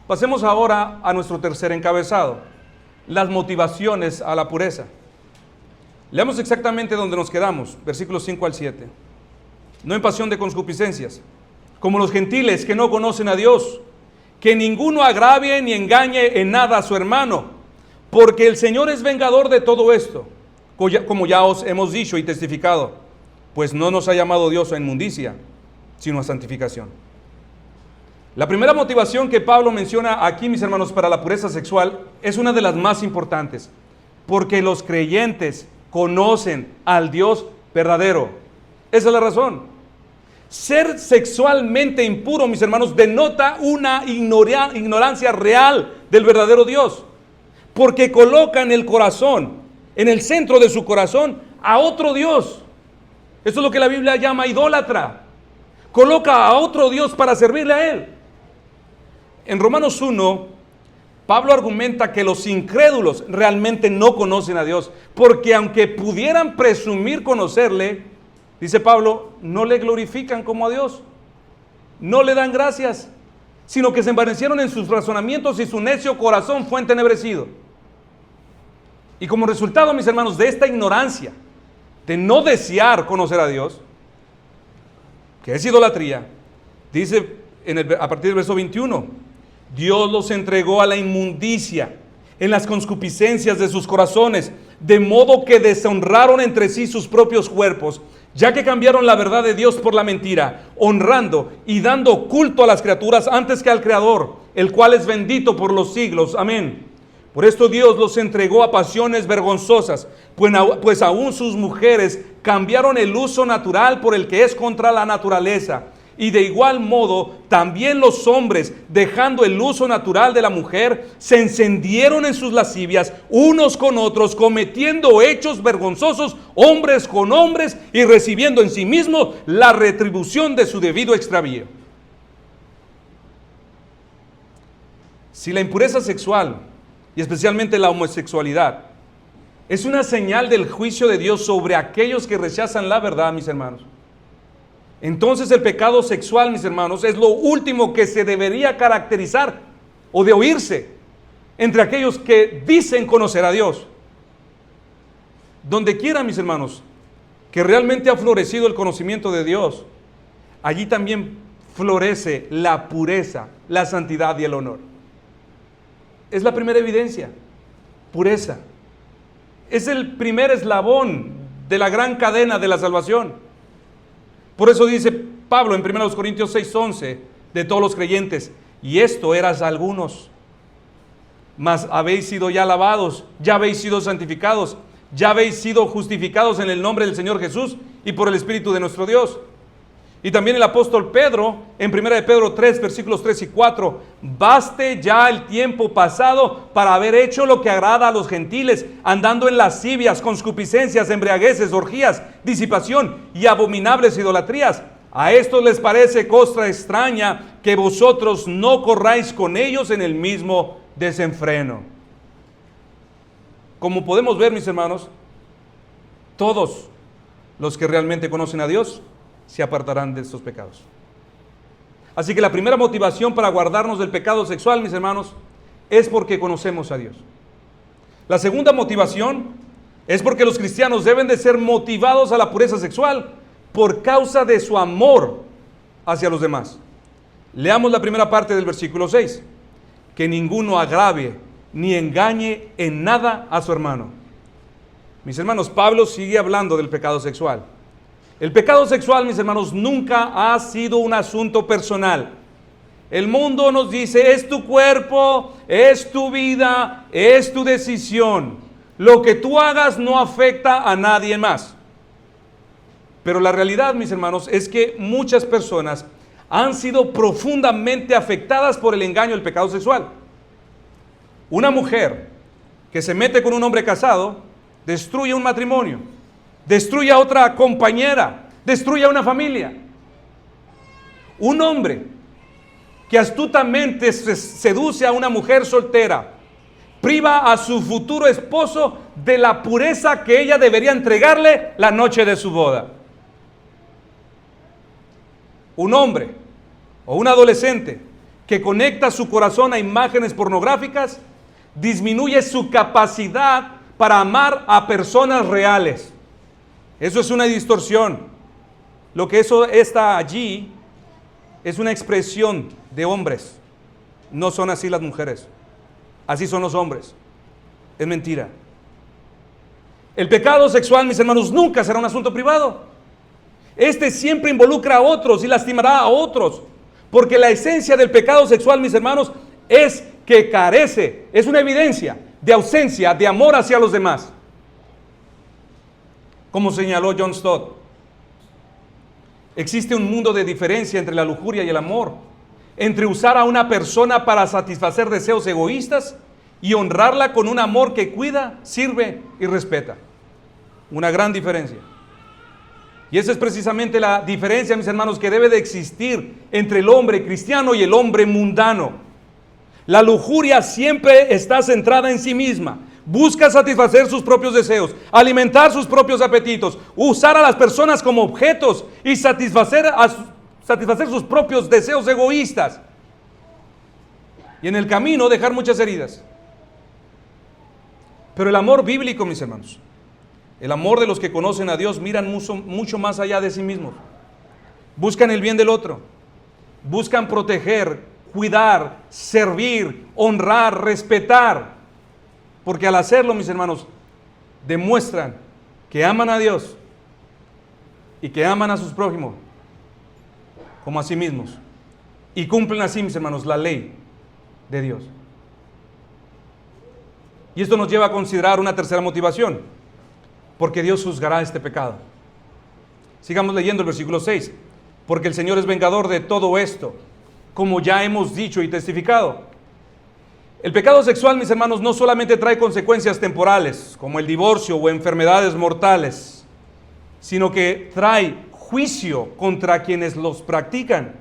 pasemos ahora a nuestro tercer encabezado, las motivaciones a la pureza. Leamos exactamente donde nos quedamos, versículos 5 al 7. No en pasión de concupiscencias, como los gentiles que no conocen a Dios, que ninguno agravie ni engañe en nada a su hermano, porque el Señor es vengador de todo esto, como ya os hemos dicho y testificado, pues no nos ha llamado Dios a inmundicia, sino a santificación. La primera motivación que Pablo menciona aquí, mis hermanos, para la pureza sexual es una de las más importantes, porque los creyentes conocen al Dios verdadero. Esa es la razón. Ser sexualmente impuro, mis hermanos, denota una ignorancia real del verdadero Dios, porque coloca en el corazón, en el centro de su corazón, a otro Dios. Eso es lo que la Biblia llama idólatra. Coloca a otro Dios para servirle a Él. En Romanos 1, Pablo argumenta que los incrédulos realmente no conocen a Dios, porque aunque pudieran presumir conocerle, dice Pablo, no le glorifican como a Dios, no le dan gracias, sino que se envanecieron en sus razonamientos y su necio corazón fue entenebrecido. Y como resultado, mis hermanos, de esta ignorancia, de no desear conocer a Dios, que es idolatría, dice a partir del verso 21, Dios los entregó a la inmundicia en las concupiscencias de sus corazones, de modo que deshonraron entre sí sus propios cuerpos, ya que cambiaron la verdad de Dios por la mentira, honrando y dando culto a las criaturas antes que al Creador, el cual es bendito por los siglos. Amén. Por esto Dios los entregó a pasiones vergonzosas, pues aún sus mujeres cambiaron el uso natural por el que es contra la naturaleza. Y de igual modo, también los hombres, dejando el uso natural de la mujer, se encendieron en sus lascivias unos con otros, cometiendo hechos vergonzosos, hombres con hombres, y recibiendo en sí mismos la retribución de su debido extravío. Si la impureza sexual, y especialmente la homosexualidad, es una señal del juicio de Dios sobre aquellos que rechazan la verdad, mis hermanos, entonces el pecado sexual, mis hermanos, es lo último que se debería caracterizar o de oírse entre aquellos que dicen conocer a Dios. Donde quiera, mis hermanos, que realmente ha florecido el conocimiento de Dios, allí también florece la pureza, la santidad y el honor. Es la primera evidencia, pureza. Es el primer eslabón de la gran cadena de la salvación. Por eso dice Pablo en 1 Corintios 6:11 de todos los creyentes, y esto eras algunos, mas habéis sido ya lavados, ya habéis sido santificados, ya habéis sido justificados en el nombre del Señor Jesús y por el Espíritu de nuestro Dios. Y también el apóstol Pedro, en 1 de Pedro 3, versículos 3 y 4, baste ya el tiempo pasado para haber hecho lo que agrada a los gentiles, andando en lascivias, concupiscencias, embriagueces, orgías, disipación y abominables idolatrías. A estos les parece cosa extraña que vosotros no corráis con ellos en el mismo desenfreno. Como podemos ver, mis hermanos, todos los que realmente conocen a Dios se apartarán de estos pecados. Así que la primera motivación para guardarnos del pecado sexual, mis hermanos, es porque conocemos a Dios. La segunda motivación es porque los cristianos deben de ser motivados a la pureza sexual por causa de su amor hacia los demás. Leamos la primera parte del versículo 6. Que ninguno agrave ni engañe en nada a su hermano. Mis hermanos, Pablo sigue hablando del pecado sexual. El pecado sexual, mis hermanos, nunca ha sido un asunto personal. El mundo nos dice, es tu cuerpo, es tu vida, es tu decisión. Lo que tú hagas no afecta a nadie más. Pero la realidad, mis hermanos, es que muchas personas han sido profundamente afectadas por el engaño del pecado sexual. Una mujer que se mete con un hombre casado destruye un matrimonio, destruye a otra compañera, destruye a una familia. Un hombre que astutamente seduce a una mujer soltera priva a su futuro esposo de la pureza que ella debería entregarle la noche de su boda. Un hombre o un adolescente que conecta su corazón a imágenes pornográficas disminuye su capacidad para amar a personas reales. Eso es una distorsión. Lo que eso está allí es una expresión de hombres. No son así las mujeres. Así son los hombres. Es mentira. El pecado sexual, mis hermanos, nunca será un asunto privado. Este siempre involucra a otros y lastimará a otros. Porque la esencia del pecado sexual, mis hermanos, es que carece, es una evidencia de ausencia de amor hacia los demás. Como señaló John Stott, existe un mundo de diferencia entre la lujuria y el amor, entre usar a una persona para satisfacer deseos egoístas y honrarla con un amor que cuida, sirve y respeta. Una gran diferencia. Y esa es precisamente la diferencia, mis hermanos, que debe de existir entre el hombre cristiano y el hombre mundano. La lujuria siempre está centrada en sí misma. Busca satisfacer sus propios deseos, alimentar sus propios apetitos, usar a las personas como objetos y satisfacer sus propios deseos egoístas. Y en el camino dejar muchas heridas. Pero el amor bíblico, mis hermanos, el amor de los que conocen a Dios, miran mucho más allá de sí mismos. Buscan el bien del otro. Buscan proteger, cuidar, servir, honrar, respetar. Porque al hacerlo, mis hermanos, demuestran que aman a Dios y que aman a sus prójimos como a sí mismos. Y cumplen así, mis hermanos, la ley de Dios. Y esto nos lleva a considerar una tercera motivación. Porque Dios juzgará este pecado. Sigamos leyendo el versículo 6. Porque el Señor es vengador de todo esto, como ya hemos dicho y testificado. El pecado sexual, mis hermanos, no solamente trae consecuencias temporales, como el divorcio o enfermedades mortales, sino que trae juicio contra quienes los practican.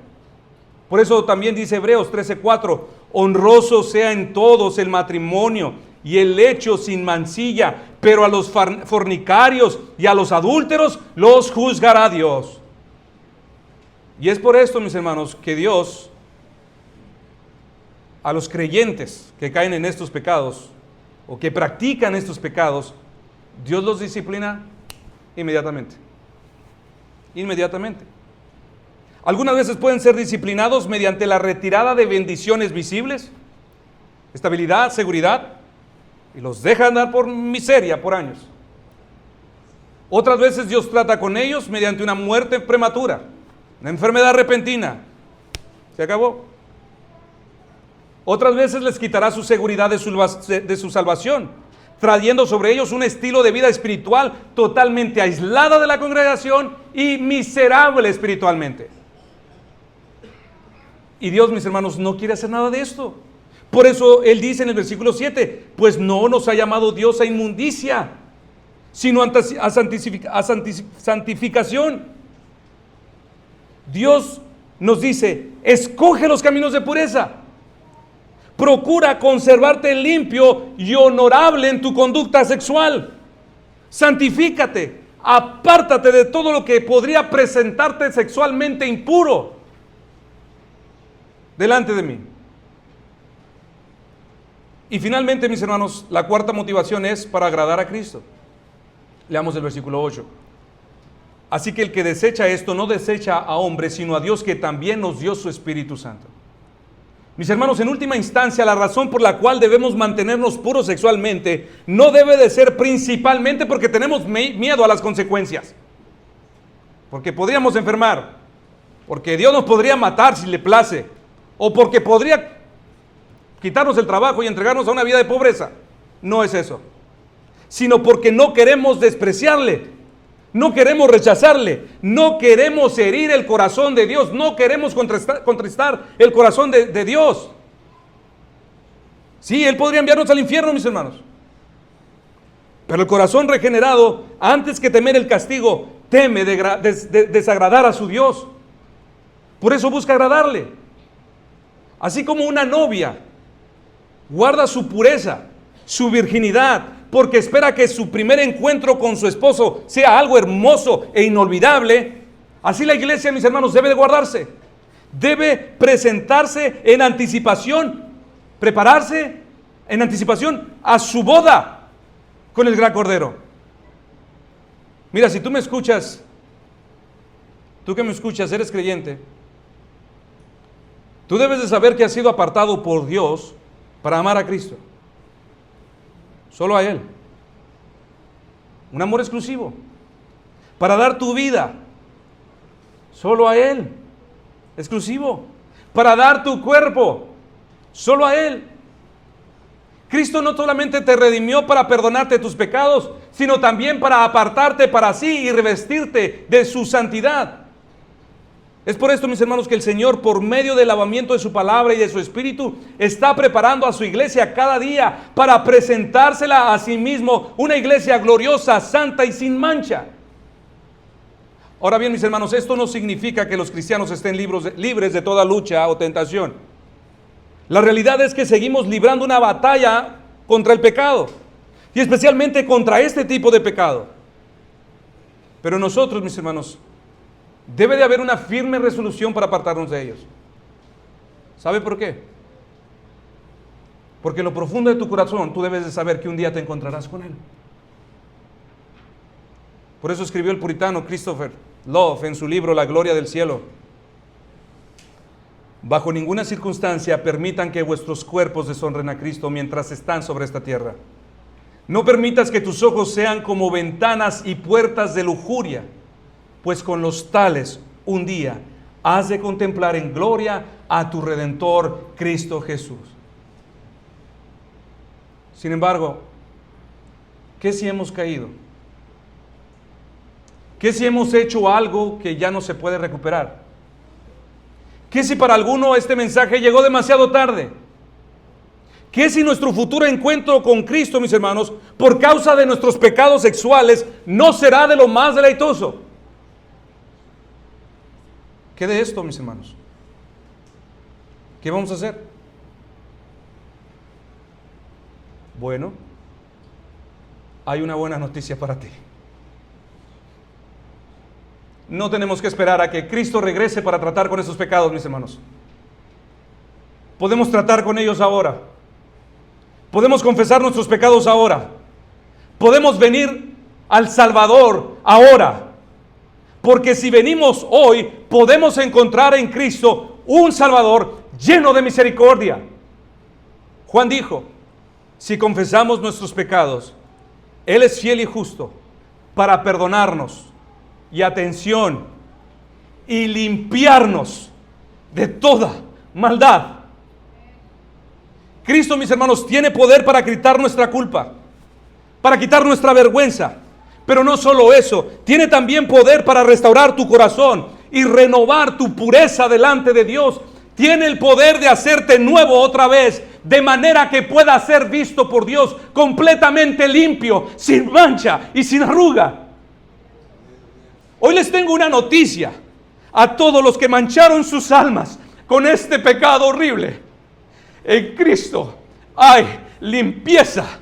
Por eso también dice Hebreos 13:4, honroso sea en todos el matrimonio y el lecho sin mancilla, pero a los fornicarios y a los adúlteros los juzgará Dios. Y es por esto, mis hermanos, que Dios, a los creyentes que caen en estos pecados o que practican estos pecados, Dios los disciplina inmediatamente. Inmediatamente. Algunas veces pueden ser disciplinados mediante la retirada de bendiciones visibles, estabilidad, seguridad, y los deja andar por miseria por años. Otras veces Dios trata con ellos mediante una muerte prematura, una enfermedad repentina. Se acabó. Otras veces les quitará su seguridad de su salvación, trayendo sobre ellos un estilo de vida espiritual totalmente aislada de la congregación y miserable espiritualmente. Y Dios, mis hermanos, no quiere hacer nada de esto. Por eso Él dice en el versículo 7, pues no nos ha llamado Dios a inmundicia, sino a santificación. Dios nos dice, escoge los caminos de pureza. Procura conservarte limpio y honorable en tu conducta sexual. Santifícate, apártate de todo lo que podría presentarte sexualmente impuro delante de mí. Y finalmente, mis hermanos, la cuarta motivación es para agradar a Cristo. Leamos el versículo 8. Así que el que desecha esto no desecha a hombres, sino a Dios, que también nos dio su Espíritu Santo. Mis hermanos, en última instancia, la razón por la cual debemos mantenernos puros sexualmente no debe de ser principalmente porque tenemos miedo a las consecuencias. Porque podríamos enfermar, porque Dios nos podría matar si le place, o porque podría quitarnos el trabajo y entregarnos a una vida de pobreza. No es eso, sino porque no queremos despreciarle, no queremos rechazarle, no queremos herir el corazón de Dios, no queremos contristar el corazón de Dios. Sí, Él podría enviarnos al infierno, mis hermanos, pero el corazón regenerado, antes que temer el castigo, teme desagradar a su Dios. Por eso busca agradarle. Así como una novia guarda su pureza, su virginidad, porque espera que su primer encuentro con su esposo sea algo hermoso e inolvidable, así la iglesia, mis hermanos, debe de guardarse. Debe presentarse en anticipación, prepararse en anticipación a su boda con el gran Cordero. Mira, si tú me escuchas, tú que me escuchas, eres creyente, tú debes de saber que has sido apartado por Dios para amar a Cristo. Solo a Él. Un amor exclusivo. Para dar tu vida. Solo a Él. Exclusivo. Para dar tu cuerpo. Solo a Él. Cristo no solamente te redimió para perdonarte tus pecados, sino también para apartarte para sí y revestirte de su santidad. Es por esto, mis hermanos, que el Señor, por medio del lavamiento de su palabra y de su Espíritu, está preparando a su iglesia cada día para presentársela a sí mismo, una iglesia gloriosa, santa y sin mancha. Ahora bien, mis hermanos, esto no significa que los cristianos estén libres de toda lucha o tentación. La realidad es que seguimos librando una batalla contra el pecado, y especialmente contra este tipo de pecado. Pero nosotros, mis hermanos, debe de haber una firme resolución para apartarnos de ellos. ¿Sabe por qué? Porque en lo profundo de tu corazón tú debes de saber que un día te encontrarás con Él. Por eso escribió el puritano Christopher Love en su libro La Gloria del Cielo: bajo ninguna circunstancia permitan que vuestros cuerpos deshonren a Cristo mientras están sobre esta tierra. No permitas que tus ojos sean como ventanas y puertas de lujuria, pues con los tales un día has de contemplar en gloria a tu Redentor Cristo Jesús. Sin embargo, ¿qué si hemos caído? ¿Qué si hemos hecho algo que ya no se puede recuperar? ¿Qué si para alguno este mensaje llegó demasiado tarde? ¿Qué si nuestro futuro encuentro con Cristo, mis hermanos, por causa de nuestros pecados sexuales, no será de lo más deleitoso? ¿Qué de esto, mis hermanos? ¿Qué vamos a hacer? Bueno, hay una buena noticia para ti. No tenemos que esperar a que Cristo regrese para tratar con esos pecados, mis hermanos. Podemos tratar con ellos ahora. Podemos confesar nuestros pecados ahora. Podemos venir al Salvador ahora. Porque si venimos hoy, podemos encontrar en Cristo un Salvador lleno de misericordia. Juan dijo: si confesamos nuestros pecados, Él es fiel y justo para perdonarnos, y atención, y limpiarnos de toda maldad. Cristo, mis hermanos, tiene poder para quitar nuestra culpa. para quitar nuestra vergüenza. Pero no solo eso, tiene también poder para restaurar tu corazón y renovar tu pureza delante de Dios. Tiene el poder de hacerte nuevo otra vez, de manera que pueda ser visto por Dios completamente limpio, sin mancha y sin arruga. Hoy les tengo una noticia a todos los que mancharon sus almas con este pecado horrible. En Cristo hay limpieza.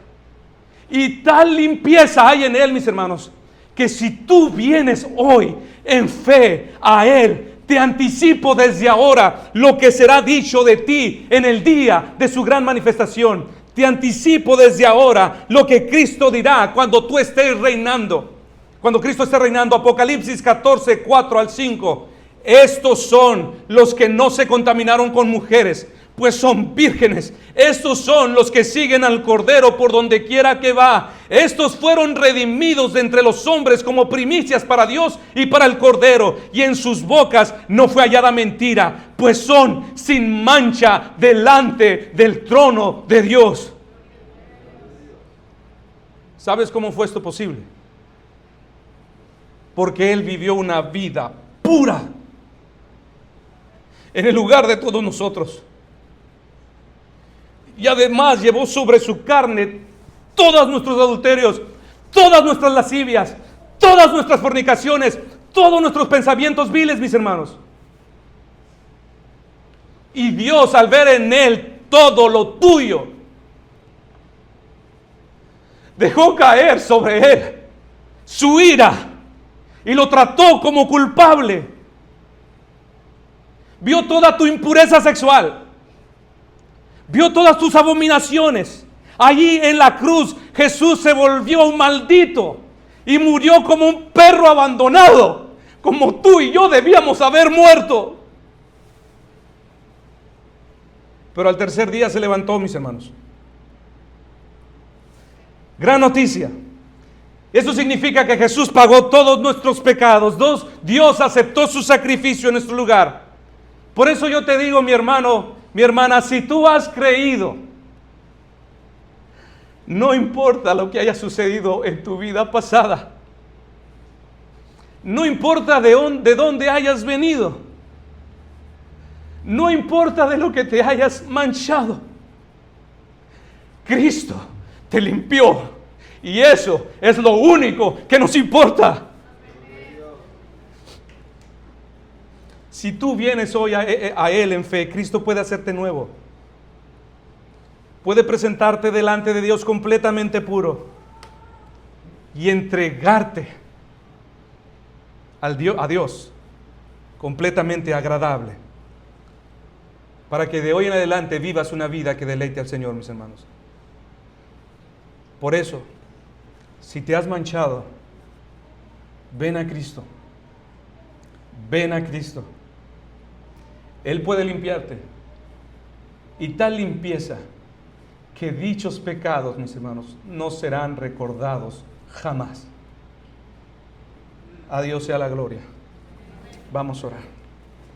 Y tal limpieza hay en Él, mis hermanos, que si tú vienes hoy en fe a Él, te anticipo desde ahora lo que será dicho de ti en el día de su gran manifestación. Te anticipo desde ahora lo que Cristo dirá cuando tú estés reinando. Cuando Cristo esté reinando. Apocalipsis 14, 4 al 5. Estos son los que no se contaminaron con mujeres, pues son vírgenes. Estos son los que siguen al Cordero por donde quiera que va. Estos fueron redimidos de entre los hombres como primicias para Dios y para el Cordero. Y en sus bocas no fue hallada mentira, pues son sin mancha delante del trono de Dios. ¿Sabes cómo fue esto posible? Porque Él vivió una vida pura en el lugar de todos nosotros. Y además llevó sobre su carne todos nuestros adulterios, todas nuestras lascivias, todas nuestras fornicaciones, todos nuestros pensamientos viles, mis hermanos. Y Dios, al ver en Él todo lo tuyo, dejó caer sobre Él su ira y lo trató como culpable. Vio toda tu impureza sexual, vio todas tus abominaciones. Allí en la cruz Jesús se volvió un maldito y murió como un perro abandonado, como tú y yo debíamos haber muerto. Pero al tercer día se levantó, mis hermanos. Gran noticia. Eso significa que Jesús pagó todos nuestros pecados. Dios aceptó su sacrificio en nuestro lugar. Por eso yo te digo, mi hermano, mi hermana, si tú has creído, no importa lo que haya sucedido en tu vida pasada, no importa de dónde hayas venido, no importa de lo que te hayas manchado, Cristo te limpió y eso es lo único que nos importa. Si tú vienes hoy a Él en fe, Cristo puede hacerte nuevo. Puede presentarte delante de Dios completamente puro y entregarte a Dios completamente agradable, para que de hoy en adelante vivas una vida que deleite al Señor, mis hermanos. Por eso, si te has manchado, ven a Cristo. Ven a Cristo. Él puede limpiarte. Y tal limpieza que dichos pecados, mis hermanos, no serán recordados jamás. A Dios sea la gloria. Vamos a orar.